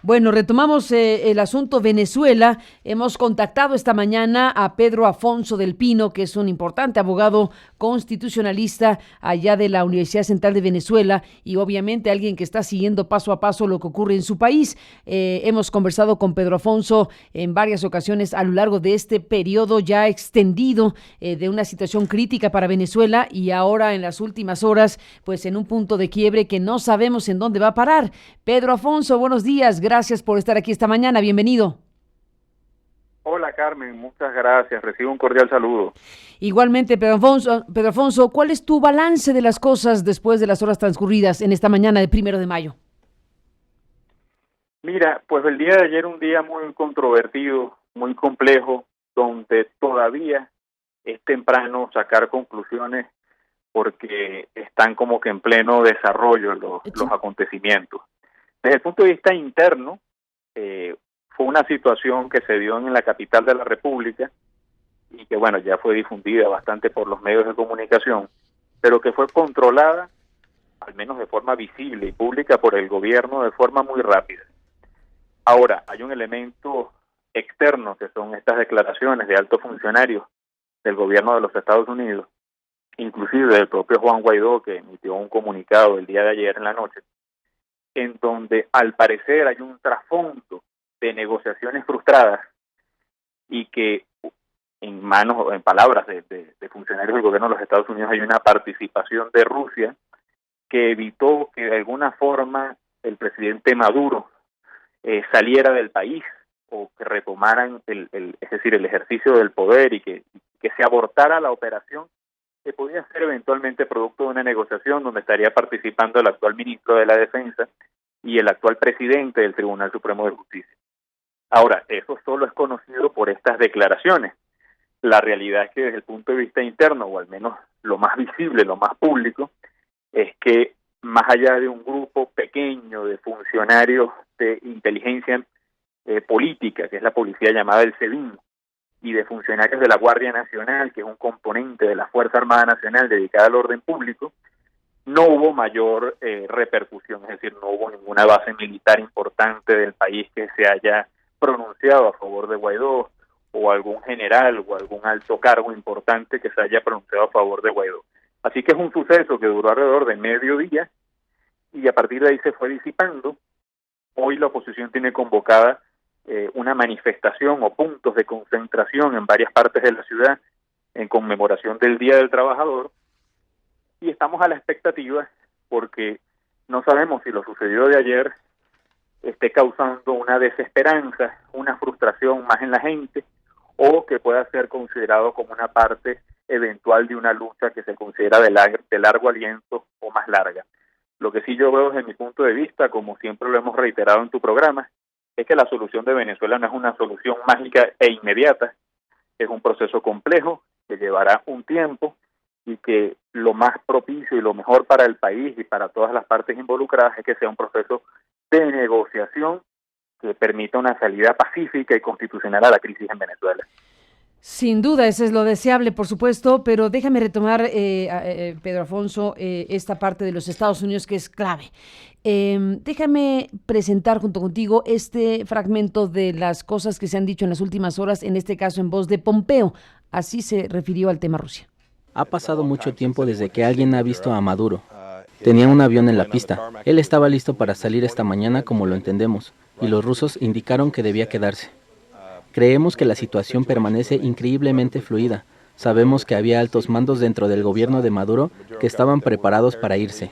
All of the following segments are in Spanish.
Bueno, retomamos el asunto Venezuela. Hemos contactado esta mañana a Pedro Afonso del Pino, que es un importante abogado constitucionalista allá de la Universidad Central de Venezuela y obviamente alguien que está siguiendo paso a paso lo que ocurre en su país. Hemos conversado con Pedro Afonso en varias ocasiones a lo largo de este periodo ya extendido de una situación crítica para Venezuela y ahora en las últimas horas, pues en un punto de quiebre que no sabemos en dónde va a parar. Pedro Afonso, buenos días. Gracias por estar aquí esta mañana. Bienvenido. Hola Carmen, muchas gracias. Recibo un cordial saludo. Igualmente, Pedro Afonso, ¿cuál es tu balance de las cosas después de las horas transcurridas en esta mañana de 1 de mayo? Mira, pues el día de ayer un día muy controvertido, muy complejo, donde todavía es temprano sacar conclusiones porque están como que en pleno desarrollo los Sí. acontecimientos. Desde el punto de vista interno, fue una situación que se dio en la capital de la República y que bueno, ya fue difundida bastante por los medios de comunicación, pero que fue controlada, al menos de forma visible y pública, por el gobierno de forma muy rápida. Ahora, hay un elemento externo que son estas declaraciones de altos funcionarios del gobierno de los Estados Unidos, inclusive del propio Juan Guaidó, que emitió un comunicado el día de ayer en la noche, en donde al parecer hay un trasfondo de negociaciones frustradas y que en manos o en palabras de funcionarios del gobierno de los Estados Unidos hay una participación de Rusia que evitó que de alguna forma el presidente Maduro saliera del país o que retomaran es decir, el ejercicio del poder y que se abortara la operación que podía ser eventualmente producto de una negociación donde estaría participando el actual ministro de la Defensa y el actual presidente del Tribunal Supremo de Justicia. Ahora, eso solo es conocido por estas declaraciones. La realidad es que desde el punto de vista interno, o al menos lo más visible, lo más público, es que más allá de un grupo pequeño de funcionarios de inteligencia política, que es la policía llamada el SEBIN, y de funcionarios de la Guardia Nacional, que es un componente de la Fuerza Armada Nacional dedicada al orden público, no hubo mayor repercusión, es decir, no hubo ninguna base militar importante del país que se haya pronunciado a favor de Guaidó, o algún general o algún alto cargo importante que se haya pronunciado a favor de Guaidó. Así que es un suceso que duró alrededor de medio día y a partir de ahí se fue disipando. Hoy la oposición tiene convocada una manifestación o puntos de concentración en varias partes de la ciudad en conmemoración del Día del Trabajador y estamos a la expectativa porque no sabemos si lo sucedido de ayer esté causando una desesperanza, una frustración más en la gente o que pueda ser considerado como una parte eventual de una lucha que se considera de largo aliento o más larga. Lo que sí yo veo desde mi punto de vista, como siempre lo hemos reiterado en tu programa, es que la solución de Venezuela no es una solución mágica e inmediata, es un proceso complejo que llevará un tiempo y que lo más propicio y lo mejor para el país y para todas las partes involucradas es que sea un proceso de negociación que permita una salida pacífica y constitucional a la crisis en Venezuela. Sin duda, eso es lo deseable, por supuesto, pero déjame retomar, Pedro Afonso, esta parte de los Estados Unidos que es clave. Déjame presentar junto contigo este fragmento de las cosas que se han dicho en las últimas horas, en este caso en voz de Pompeo. Así se refirió al tema Rusia. Ha pasado mucho tiempo desde que alguien ha visto a Maduro. Tenía un avión en la pista. Él estaba listo para salir esta mañana como lo entendemos, y los rusos indicaron que debía quedarse. Creemos que la situación permanece increíblemente fluida. Sabemos que había altos mandos dentro del gobierno de Maduro que estaban preparados para irse.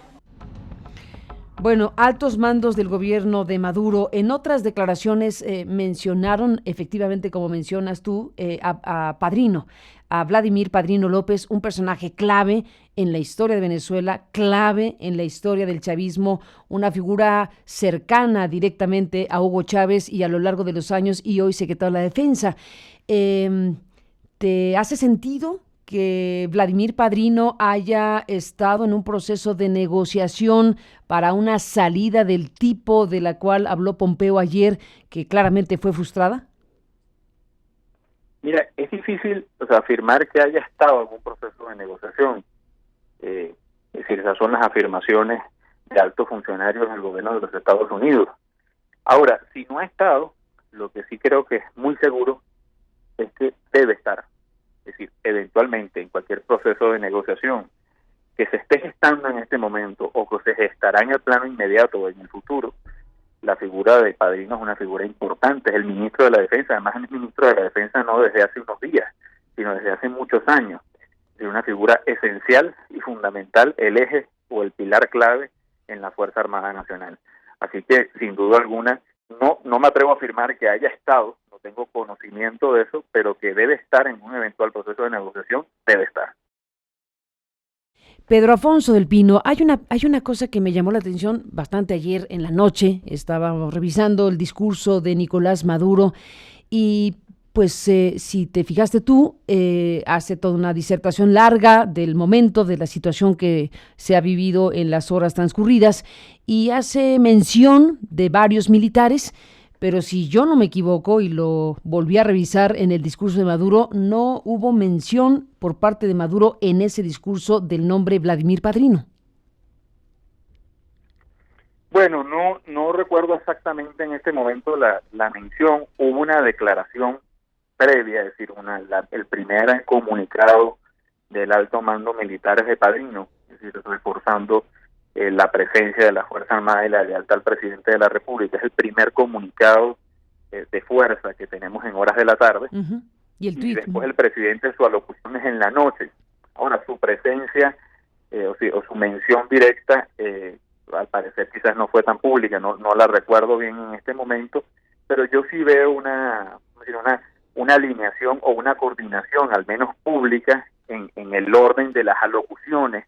Bueno, altos mandos del gobierno de Maduro en otras declaraciones mencionaron, efectivamente, como mencionas tú, a Padrino, a Vladimir Padrino López, un personaje clave en la historia de Venezuela, clave en la historia del chavismo, una figura cercana directamente a Hugo Chávez y a lo largo de los años y hoy secretario de la Defensa. ¿Te hace sentido que Vladimir Padrino haya estado en un proceso de negociación para una salida del tipo de la cual habló Pompeo ayer, que claramente fue frustrada? Mira, es difícil afirmar que haya estado en un proceso de negociación. Es decir, esas son las afirmaciones de altos funcionarios del gobierno de los Estados Unidos. Ahora, si no ha estado, lo que sí creo que es muy seguro es que debe estar. Es decir, eventualmente en cualquier proceso de negociación que se esté gestando en este momento o que se gestará en el plano inmediato o en el futuro, la figura de padrino es una figura importante, es el ministro de la Defensa, además es ministro de la Defensa no desde hace unos días, sino desde hace muchos años. Es una figura esencial y fundamental, el eje o el pilar clave en la Fuerza Armada Nacional. Así que, sin duda alguna, no me atrevo a afirmar que haya estado, no tengo conocimiento de eso, pero que debe estar en un eventual proceso de negociación, debe estar. Pedro Afonso del Pino, hay una cosa que me llamó la atención bastante ayer en la noche. Estábamos revisando el discurso de Nicolás Maduro y pues si te fijaste tú, hace toda una disertación larga del momento, de la situación que se ha vivido en las horas transcurridas y hace mención de varios militares. Pero si yo no me equivoco y lo volví a revisar en el discurso de Maduro, no hubo mención por parte de Maduro en ese discurso del nombre Vladimir Padrino. Bueno, no recuerdo exactamente en este momento la mención. Hubo una declaración previa, es decir, el primer comunicado del alto mando militar de Padrino, es decir, reforzando la presencia de la Fuerza Armada y la lealtad al presidente de la República. Es el primer comunicado de fuerza que tenemos en horas de la tarde. Uh-huh. Y después el presidente, su alocución es en la noche. Ahora, su presencia o su mención directa, al parecer quizás no fue tan pública, no la recuerdo bien en este momento, pero yo sí veo una alineación o una coordinación, al menos pública, en el orden de las alocuciones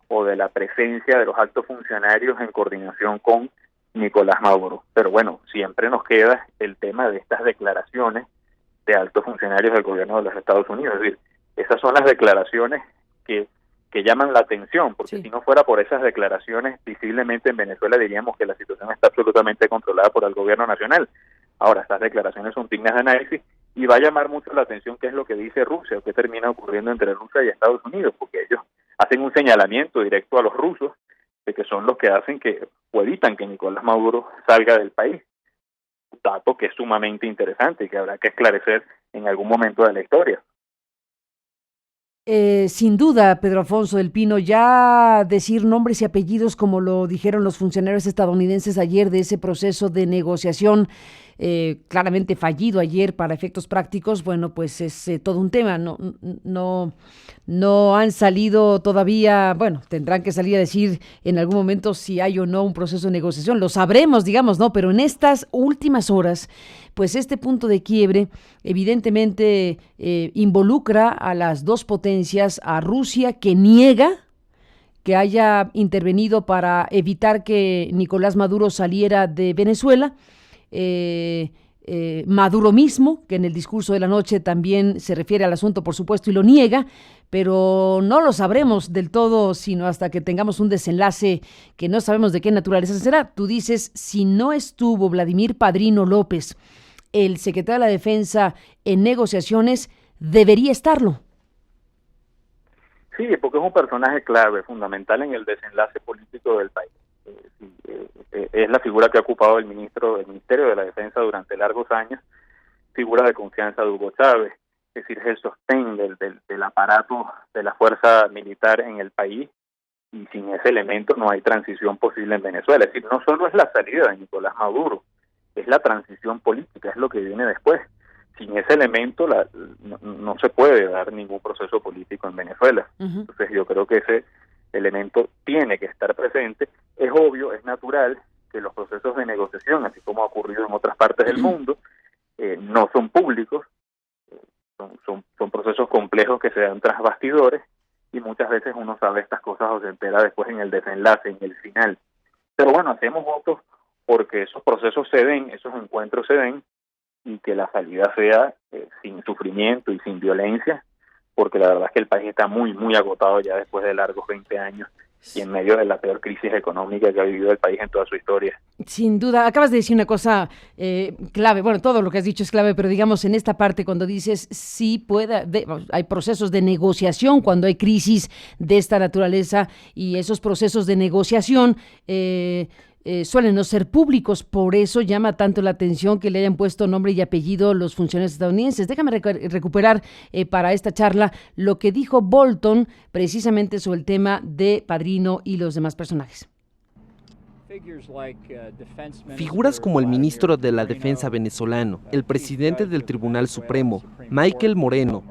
o de la presencia de los altos funcionarios en coordinación con Nicolás Maduro. Pero bueno, siempre nos queda el tema de estas declaraciones de altos funcionarios del gobierno de los Estados Unidos. Es decir, esas son las declaraciones que llaman la atención, porque si no fuera por esas declaraciones, visiblemente en Venezuela diríamos que la situación está absolutamente controlada por el gobierno nacional. Ahora, estas declaraciones son dignas de análisis y va a llamar mucho la atención qué es lo que dice Rusia o qué termina ocurriendo entre Rusia y Estados Unidos, porque ellos hacen un señalamiento directo a los rusos de que son los que hacen que o evitan que Nicolás Maduro salga del país. Un dato que es sumamente interesante y que habrá que esclarecer en algún momento de la historia. Sin duda, Pedro Afonso del Pino, ya decir nombres y apellidos como lo dijeron los funcionarios estadounidenses ayer de ese proceso de negociación claramente fallido ayer para efectos prácticos, bueno, pues es todo un tema. No han salido todavía, bueno, tendrán que salir a decir en algún momento si hay o no un proceso de negociación, lo sabremos, digamos, ¿no? Pero en estas últimas horas, pues este punto de quiebre evidentemente involucra a las dos potencias, a Rusia, que niega que haya intervenido para evitar que Nicolás Maduro saliera de Venezuela, Maduro mismo, que en el discurso de la noche también se refiere al asunto, por supuesto, y lo niega, pero no lo sabremos del todo, sino hasta que tengamos un desenlace que no sabemos de qué naturaleza será. Tú dices, si no estuvo Vladimir Padrino López, el secretario de la Defensa, en negociaciones, debería estarlo. Sí, porque es un personaje clave, fundamental en el desenlace político del país. Es la figura que ha ocupado el Ministerio de la Defensa durante largos años, figura de confianza de Hugo Chávez, es decir, es el sostén del aparato de la fuerza militar en el país, y sin ese elemento no hay transición posible en Venezuela. Es decir, no solo es la salida de Nicolás Maduro, es la transición política, es lo que viene después. Sin ese elemento no se puede dar ningún proceso político en Venezuela. Uh-huh. Entonces yo creo que ese elemento tiene que estar presente. Es obvio, es natural que los procesos de negociación, así como ha ocurrido en otras partes del mundo, no son públicos, son procesos complejos que se dan tras bastidores, y muchas veces uno sabe estas cosas o se entera después en el desenlace, en el final. Pero bueno, hacemos votos porque esos procesos se den, esos encuentros se den, y que la salida sea sin sufrimiento y sin violencia, porque la verdad es que el país está muy, muy agotado ya después de largos 20 años y en medio de la peor crisis económica que ha vivido el país en toda su historia. Sin duda, acabas de decir una cosa clave, bueno, todo lo que has dicho es clave, pero digamos en esta parte cuando dices sí hay procesos de negociación cuando hay crisis de esta naturaleza, y esos procesos de negociación suelen no ser públicos, por eso llama tanto la atención que le hayan puesto nombre y apellido los funcionarios estadounidenses. Déjame recuperar para esta charla lo que dijo Bolton precisamente sobre el tema de Padrino y los demás personajes. Figuras como el ministro de la Defensa venezolano, el presidente del Tribunal Supremo, Michael Moreno,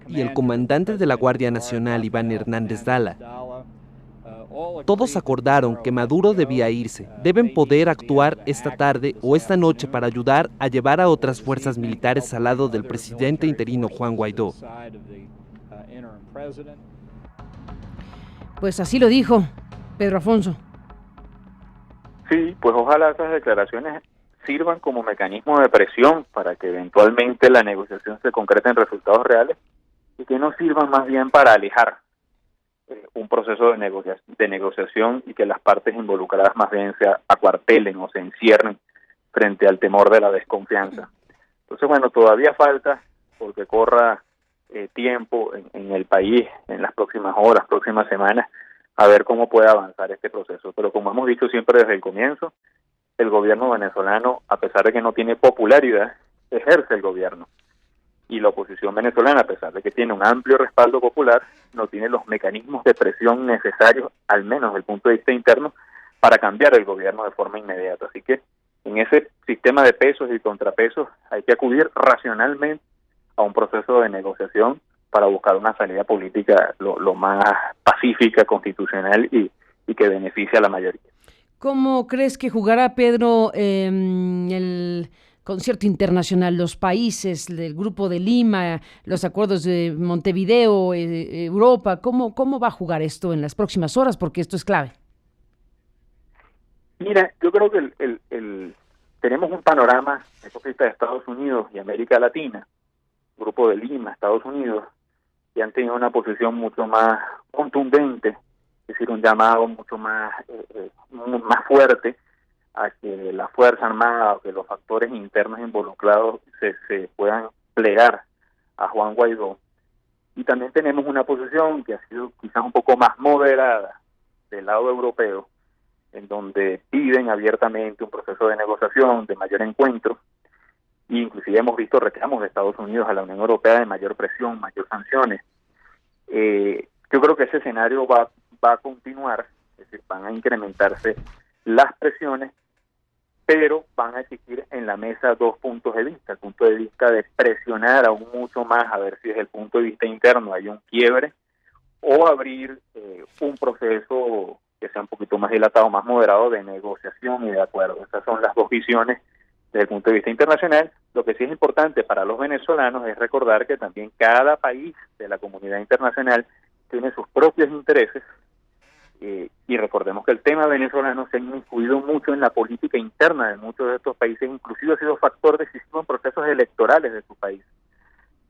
y el comandante de la Guardia Nacional, Iván Hernández Dala, todos acordaron que Maduro debía irse. Deben poder actuar esta tarde o esta noche para ayudar a llevar a otras fuerzas militares al lado del presidente interino Juan Guaidó. Pues así lo dijo Pedro Afonso. Sí, pues ojalá esas declaraciones sirvan como mecanismo de presión para que eventualmente la negociación se concrete en resultados reales y que no sirvan más bien para alejar un proceso de negociación y que las partes involucradas más bien se acuartelen o se encierren frente al temor de la desconfianza. Entonces, bueno, todavía falta porque corra tiempo en el país, en las próximas horas, próximas semanas, a ver cómo puede avanzar este proceso. Pero como hemos dicho siempre desde el comienzo, el gobierno venezolano, a pesar de que no tiene popularidad, ejerce el gobierno. Y la oposición venezolana, a pesar de que tiene un amplio respaldo popular, no tiene los mecanismos de presión necesarios, al menos desde el punto de vista interno, para cambiar el gobierno de forma inmediata. Así que en ese sistema de pesos y contrapesos hay que acudir racionalmente a un proceso de negociación para buscar una salida política lo más pacífica, constitucional y que beneficie a la mayoría. ¿Cómo crees que jugará, Pedro, el concierto internacional, los países del Grupo de Lima, los acuerdos de Montevideo, Europa? ¿Cómo va a jugar esto en las próximas horas? Porque esto es clave. Mira, yo creo que tenemos un panorama de Estados Unidos y América Latina, Grupo de Lima, Estados Unidos, que han tenido una posición mucho más contundente, es decir, un llamado mucho más fuerte a que la Fuerza Armada o que los factores internos involucrados se puedan plegar a Juan Guaidó. Y también tenemos una posición que ha sido quizás un poco más moderada del lado europeo, en donde piden abiertamente un proceso de negociación, de mayor encuentro, e inclusive hemos visto reclamos de Estados Unidos a la Unión Europea de mayor presión, mayor sanciones. Yo creo que ese escenario va a continuar, es decir, van a incrementarse las presiones, pero van a existir en la mesa dos puntos de vista. El punto de vista de presionar aún mucho más, a ver si desde el punto de vista interno hay un quiebre, o abrir un proceso que sea un poquito más dilatado, más moderado de negociación y de acuerdo. Esas son las dos visiones desde el punto de vista internacional. Lo que sí es importante para los venezolanos es recordar que también cada país de la comunidad internacional tiene sus propios intereses, y recordemos que el tema venezolano se ha influido mucho en la política interna de muchos de estos países, inclusive ha sido factor decisivo en procesos electorales de su país.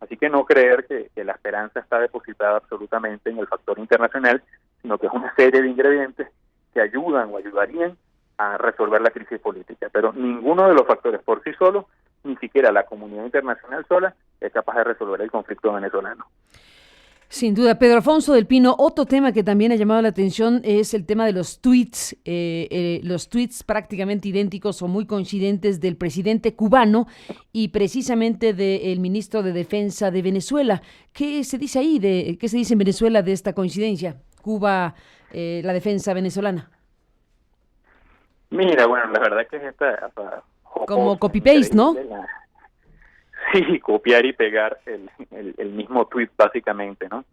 Así que no creer que la esperanza está depositada absolutamente en el factor internacional, sino que es una serie de ingredientes que ayudan o ayudarían a resolver la crisis política. Pero ninguno de los factores por sí solo, ni siquiera la comunidad internacional sola, es capaz de resolver el conflicto venezolano. Sin duda. Pedro Afonso del Pino, otro tema que también ha llamado la atención es el tema de los tweets. Los tweets prácticamente idénticos o muy coincidentes del presidente cubano y precisamente del ministro de Defensa de Venezuela. ¿Qué se dice ahí? ¿Qué se dice en Venezuela de esta coincidencia? Cuba, la defensa venezolana. Mira, bueno, la verdad que es como copy-paste, ¿no? Sí, copiar y pegar el mismo tweet básicamente, ¿no?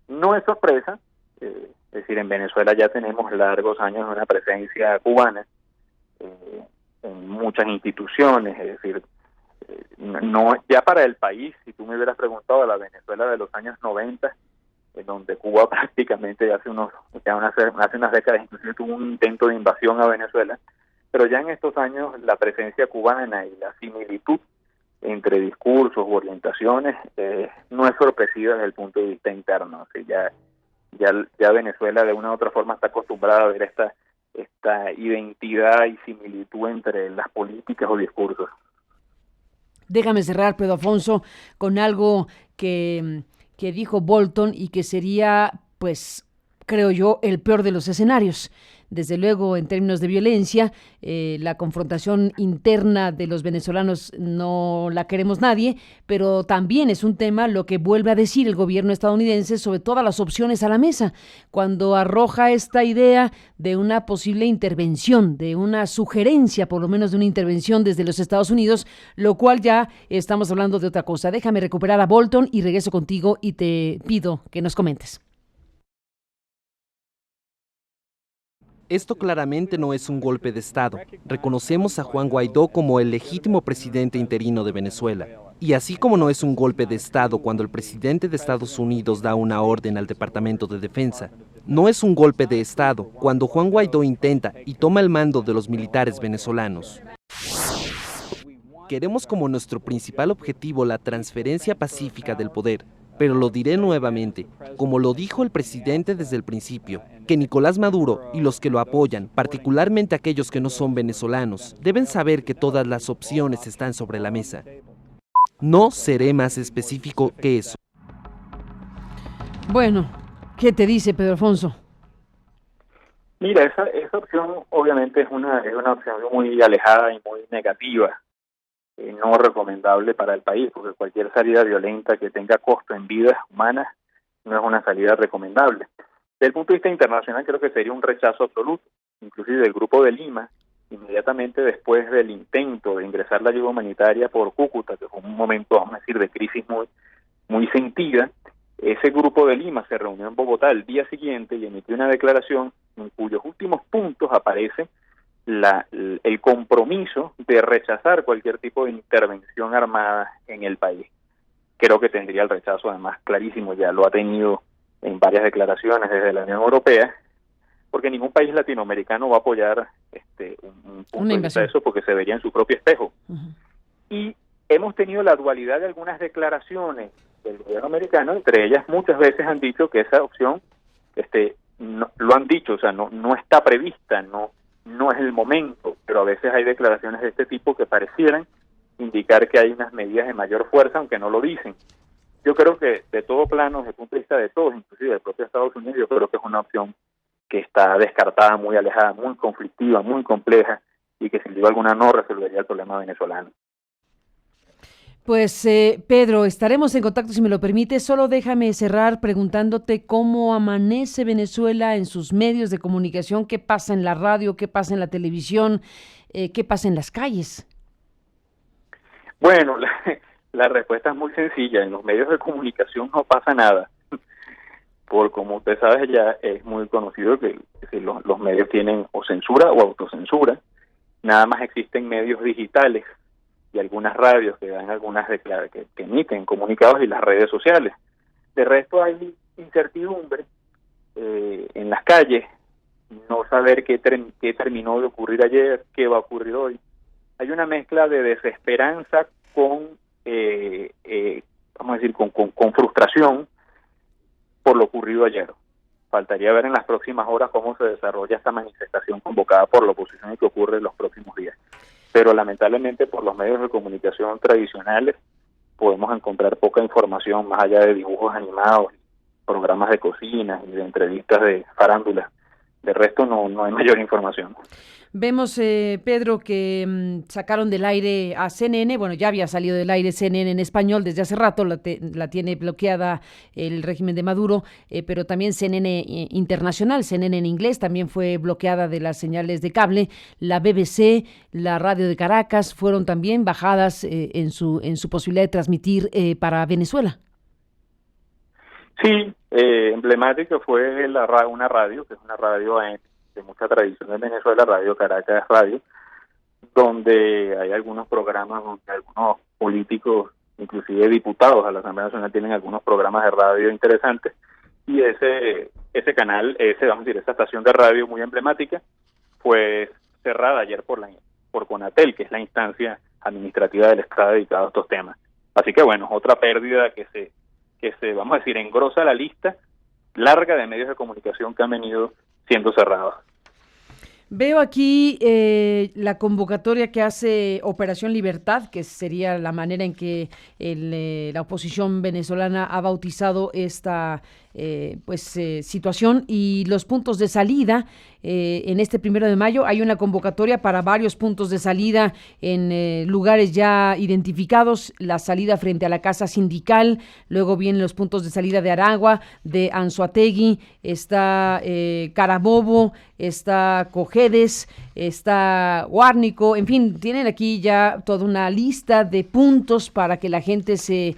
No es sorpresa, es decir, en Venezuela ya tenemos largos años de una presencia cubana en muchas instituciones, es decir, no ya para el país, si tú me hubieras preguntado a la Venezuela de los años 90, en donde Cuba prácticamente hace unas décadas inclusive tuvo un intento de invasión a Venezuela, pero ya en estos años la presencia cubana y la similitud entre discursos u orientaciones no es sorpresiva desde el punto de vista interno. O sea, ya Venezuela de una u otra forma está acostumbrada a ver esta identidad y similitud entre las políticas o discursos. Déjame cerrar, Pedro Afonso, con algo que dijo Bolton y que sería, pues, creo yo, el peor de los escenarios. Desde luego, en términos de violencia, la confrontación interna de los venezolanos no la queremos nadie, pero también es un tema lo que vuelve a decir el gobierno estadounidense sobre todas las opciones a la mesa, cuando arroja esta idea de una posible intervención, de una sugerencia, por lo menos de una intervención desde los Estados Unidos, lo cual ya estamos hablando de otra cosa. Déjame recuperar a Bolton y regreso contigo y te pido que nos comentes. Esto claramente no es un golpe de Estado. Reconocemos a Juan Guaidó como el legítimo presidente interino de Venezuela. Y así como no es un golpe de Estado cuando el presidente de Estados Unidos da una orden al Departamento de Defensa, no es un golpe de Estado cuando Juan Guaidó intenta y toma el mando de los militares venezolanos. Queremos como nuestro principal objetivo la transferencia pacífica del poder, pero lo diré nuevamente, como lo dijo el presidente desde el principio, que Nicolás Maduro y los que lo apoyan, particularmente aquellos que no son venezolanos, deben saber que todas las opciones están sobre la mesa. No seré más específico que eso. Bueno, ¿qué te dice Pedro Alfonso? Mira, esa opción obviamente es una opción muy alejada y muy negativa. No recomendable para el país, porque cualquier salida violenta que tenga costo en vidas humanas no es una salida recomendable. Desde el punto de vista internacional creo que sería un rechazo absoluto, inclusive del Grupo de Lima, inmediatamente después del intento de ingresar la ayuda humanitaria por Cúcuta, que fue un momento, vamos a decir, de crisis muy sentida. Ese Grupo de Lima se reunió en Bogotá el día siguiente y emitió una declaración en cuyos últimos puntos aparece el compromiso de rechazar cualquier tipo de intervención armada en el país. Creo que tendría el rechazo además clarísimo, ya lo ha tenido en varias declaraciones desde la Unión Europea, porque ningún país latinoamericano va a apoyar un punto de vista de eso, porque se vería en su propio espejo. Uh-huh. Y hemos tenido la dualidad de algunas declaraciones del gobierno americano, entre ellas muchas veces han dicho que esa opción, no, lo han dicho, o sea, no está prevista, no es el momento, pero a veces hay declaraciones de este tipo que parecieran indicar que hay unas medidas de mayor fuerza, aunque no lo dicen. Yo creo que de todo plano, desde el punto de vista de todos, inclusive del propio Estados Unidos, yo creo que es una opción que está descartada, muy alejada, muy conflictiva, muy compleja, y que sin duda alguna no resolvería el problema venezolano. Pues Pedro, estaremos en contacto si me lo permite. Solo déjame cerrar preguntándote cómo amanece Venezuela en sus medios de comunicación, qué pasa en la radio, qué pasa en la televisión, qué pasa en las calles. Bueno, la respuesta es muy sencilla. En los medios de comunicación no pasa nada. Por como usted sabe, ya es muy conocido que los medios tienen o censura o autocensura. Nada más existen medios digitales y algunas radios que dan que emiten comunicados y las redes sociales. De resto hay incertidumbre en las calles, no saber qué terminó de ocurrir ayer, qué va a ocurrir hoy. Hay una mezcla de desesperanza con frustración por lo ocurrido ayer. Faltaría ver en las próximas horas cómo se desarrolla esta manifestación convocada por la oposición y qué ocurre en los próximos días. Pero lamentablemente por los medios de comunicación tradicionales podemos encontrar poca información más allá de dibujos animados, programas de cocina y de entrevistas de farándula. De resto no hay mayor información. Vemos, Pedro, que sacaron del aire a CNN, bueno, ya había salido del aire CNN en español desde hace rato, la tiene bloqueada el régimen de Maduro, pero también CNN internacional, CNN en inglés, también fue bloqueada de las señales de cable. La BBC, la radio de Caracas, fueron también bajadas en su posibilidad de transmitir para Venezuela. Sí, emblemática fue una radio, que es una radio de mucha tradición en Venezuela, Radio Caracas Radio, donde hay algunos programas donde algunos políticos, inclusive diputados a la Asamblea Nacional, tienen algunos programas de radio interesantes, y ese canal, esa estación de radio muy emblemática, fue cerrada ayer por CONATEL, que es la instancia administrativa del Estado dedicada a estos temas. Así que bueno, otra pérdida que se, vamos a decir, engrosa la lista larga de medios de comunicación que han venido siendo cerrados. Veo aquí la convocatoria que hace Operación Libertad, que sería la manera en que la oposición venezolana ha bautizado esta situación y los puntos de salida. En este 1 de mayo hay una convocatoria para varios puntos de salida en lugares ya identificados, la salida frente a la Casa Sindical, luego vienen los puntos de salida de Aragua, de Anzoátegui, está Carabobo, está Cojedes, está Guárnico, en fin, tienen aquí ya toda una lista de puntos para que la gente se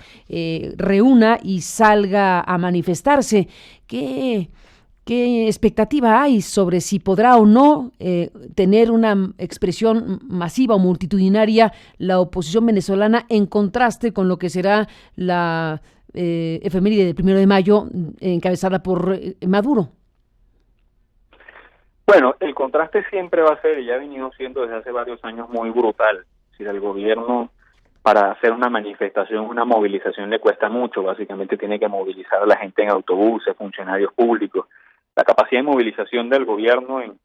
reúna y salga a manifestarse. ¿Qué expectativa hay sobre si podrá o no tener una expresión masiva o multitudinaria la oposición venezolana en contraste con lo que será la efeméride del 1 de mayo encabezada por Maduro? Bueno, el contraste siempre va a ser, y ya ha venido siendo desde hace varios años, muy brutal. Si el gobierno, para hacer una manifestación, una movilización, le cuesta mucho. Básicamente tiene que movilizar a la gente en autobuses, funcionarios públicos. La capacidad de movilización del gobierno en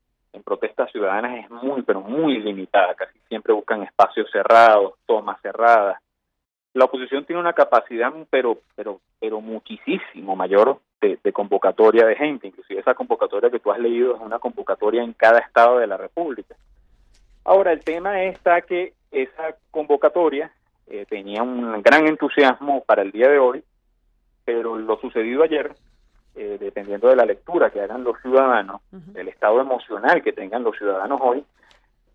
protestas ciudadanas es muy, pero muy limitada. Casi siempre buscan espacios cerrados, tomas cerradas. La oposición tiene una capacidad, pero muchísimo mayor de convocatoria de gente. Inclusive esa convocatoria que tú has leído es una convocatoria en cada estado de la República. Ahora, el tema está que esa convocatoria tenía un gran entusiasmo para el día de hoy, pero lo sucedido ayer, dependiendo de la lectura que hagan los ciudadanos, del estado emocional que tengan los ciudadanos hoy,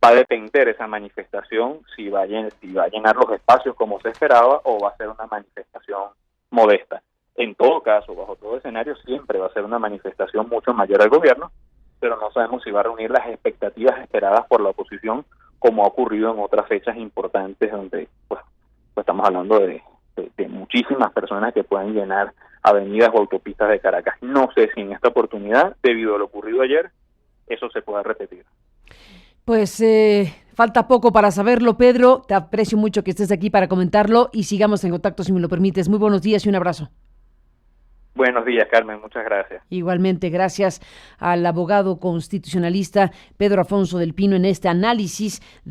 va a depender esa manifestación si va a llenar los espacios como se esperaba o va a ser una manifestación modesta. En todo caso, bajo todo escenario, siempre va a ser una manifestación mucho mayor al gobierno, pero no sabemos si va a reunir las expectativas esperadas por la oposición, como ha ocurrido en otras fechas importantes donde pues estamos hablando de muchísimas personas que puedan llenar avenidas o autopistas de Caracas. No sé si en esta oportunidad, debido a lo ocurrido ayer, eso se pueda repetir. Pues falta poco para saberlo, Pedro. Te aprecio mucho que estés aquí para comentarlo y sigamos en contacto si me lo permites. Muy buenos días y un abrazo. Buenos días, Carmen. Muchas gracias. Igualmente, gracias al abogado constitucionalista Pedro Afonso del Pino en este análisis de